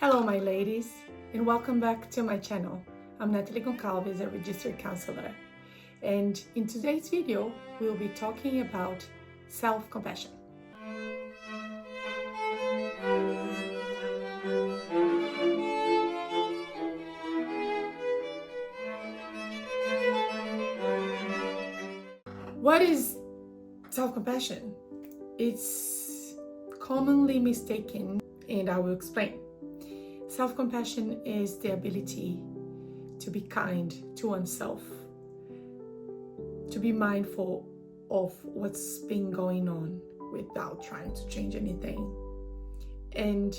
Hello my ladies, and welcome back to my channel. I'm Natalie Goncalves, a registered counselor, and in today's video we'll be talking about self-compassion. What is self-compassion? It's commonly mistaken, and I will explain. Self-compassion is the ability to be kind to oneself, to be mindful of what's been going on without trying to change anything, and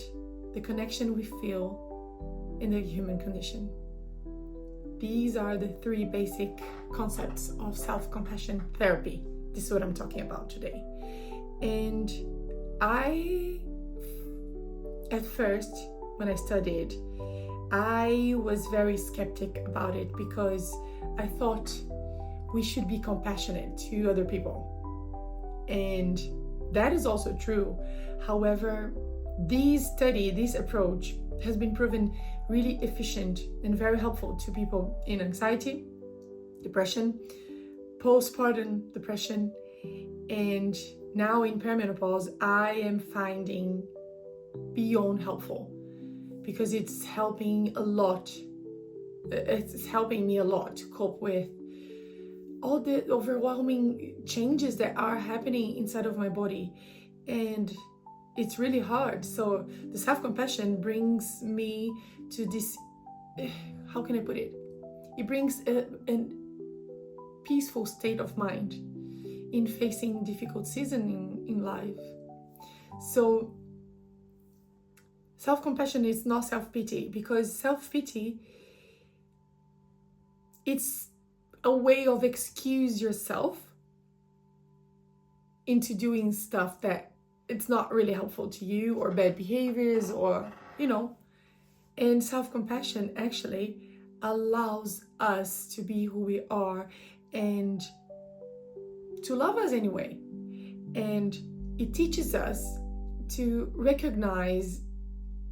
the connection we feel in the human condition. These are the three basic concepts of self-compassion therapy. This is what I'm talking about today. And at first, when I studied, I was very skeptic about it because I thought we should be compassionate to other people. And that is also true. However, this approach has been proven really efficient and very helpful to people in anxiety, depression, postpartum depression, and now in perimenopause, I am finding beyond helpful because it's helping me a lot to cope with all the overwhelming changes that are happening inside of my body, and it's really hard. So the self-compassion brings me to this, how can I put it? It brings a peaceful state of mind in facing difficult seasons in life. So self-compassion is not self-pity, because self-pity, it's a way of excuse yourself into doing stuff that it's not really helpful to you, or bad behaviors, or and self-compassion actually allows us to be who we are and to love us anyway. And it teaches us to recognize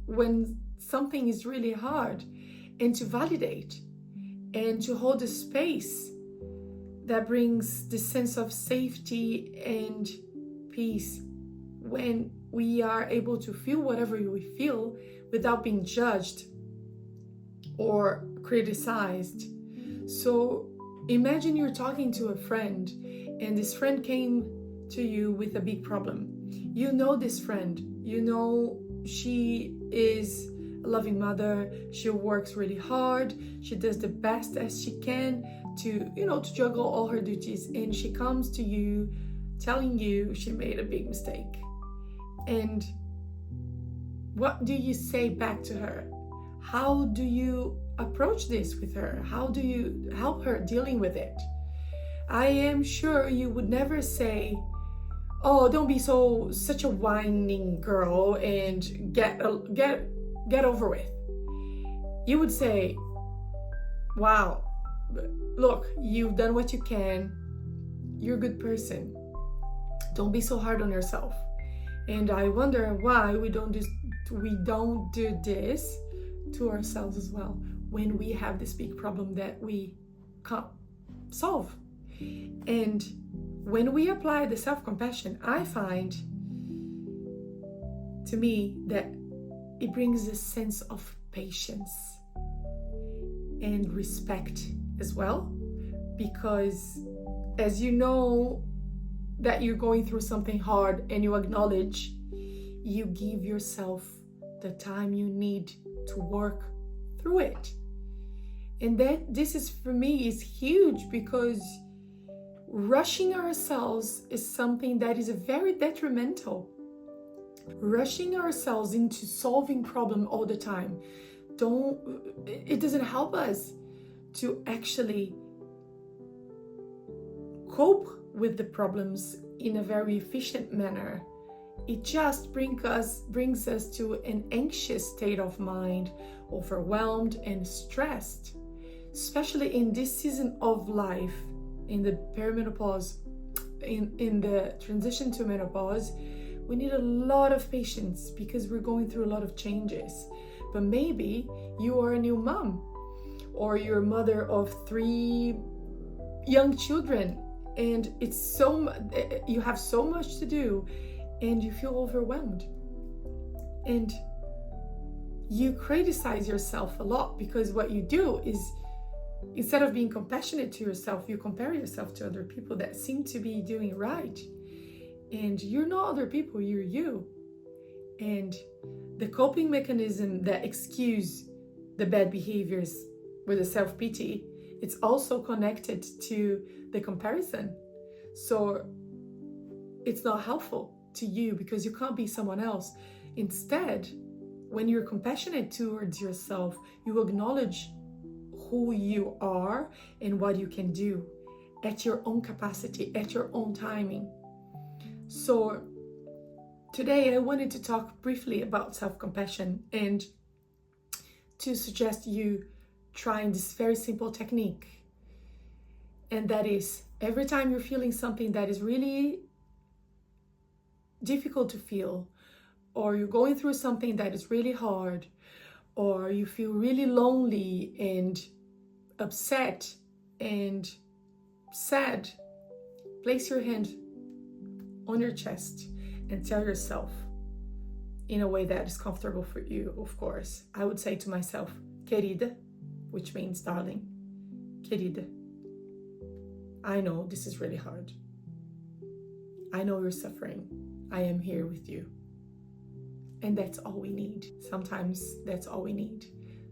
when something is really hard and to validate and to hold a space that brings the sense of safety and peace when we are able to feel whatever we feel without being judged or criticized. So imagine you're talking to a friend and this friend came to you with a big problem. You know this friend, she is a loving mother, she works really hard, she does the best as she can to juggle all her duties, and she comes to you telling you she made a big mistake. And what do you say back to her? How do you approach this with her? How do you help her dealing with it? I am sure you would never say, "Oh, don't be such a whining girl and get over with." You would say, "Wow, look, you've done what you can. You're a good person. Don't be so hard on yourself." And I wonder why we don't do this to ourselves as well when we have this big problem that we can't solve. And when we apply the self-compassion, I find, to me, that it brings a sense of patience and respect as well, because as you know that you're going through something hard and you acknowledge, you give yourself the time you need to work through it. And this is, for me, is huge, because rushing ourselves is something that is very detrimental. Rushing ourselves into solving problem all the time, it doesn't help us to actually cope with the problems in a very efficient manner. It just brings us to an anxious state of mind, overwhelmed and stressed, especially in this season of life, in the perimenopause, in the transition to menopause. We need a lot of patience because we're going through a lot of changes. but maybe you are a new mom, or you're a mother of 3 young children, and you have so much to do, and you feel overwhelmed, and you criticize yourself a lot, because what you do is, instead of being compassionate to yourself, you compare yourself to other people that seem to be doing right, and you're not other people, you're you. And the coping mechanism that excuse the bad behaviors with the self-pity, it's also connected to the comparison. So it's not helpful to you, because you can't be someone else. Instead, when you're compassionate towards yourself, you acknowledge who you are and what you can do at your own capacity, at your own timing. So today I wanted to talk briefly about self-compassion, and to suggest you trying this very simple technique. And that is, every time you're feeling something that is really difficult to feel, or you're going through something that is really hard, or you feel really lonely and upset and sad, place your hand on your chest and tell yourself, in a way that is comfortable for you, of course. I would say to myself, querida, which means darling, querida, I know this is really hard. I know you're suffering. I am here with you. And that's all we need. Sometimes that's all we need.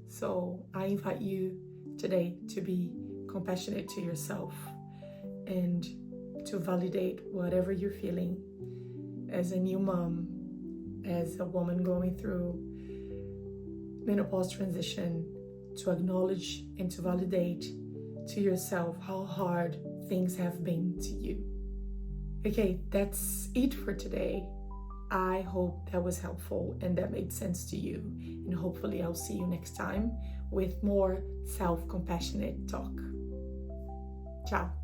So I invite you today to be compassionate to yourself and to validate whatever you're feeling as a new mom, as a woman going through menopause transition, to acknowledge and to validate to yourself how hard things have been to you. Okay, that's it for today. I hope that was helpful and that made sense to you. And hopefully I'll see you next time with more self-compassionate talk. Ciao.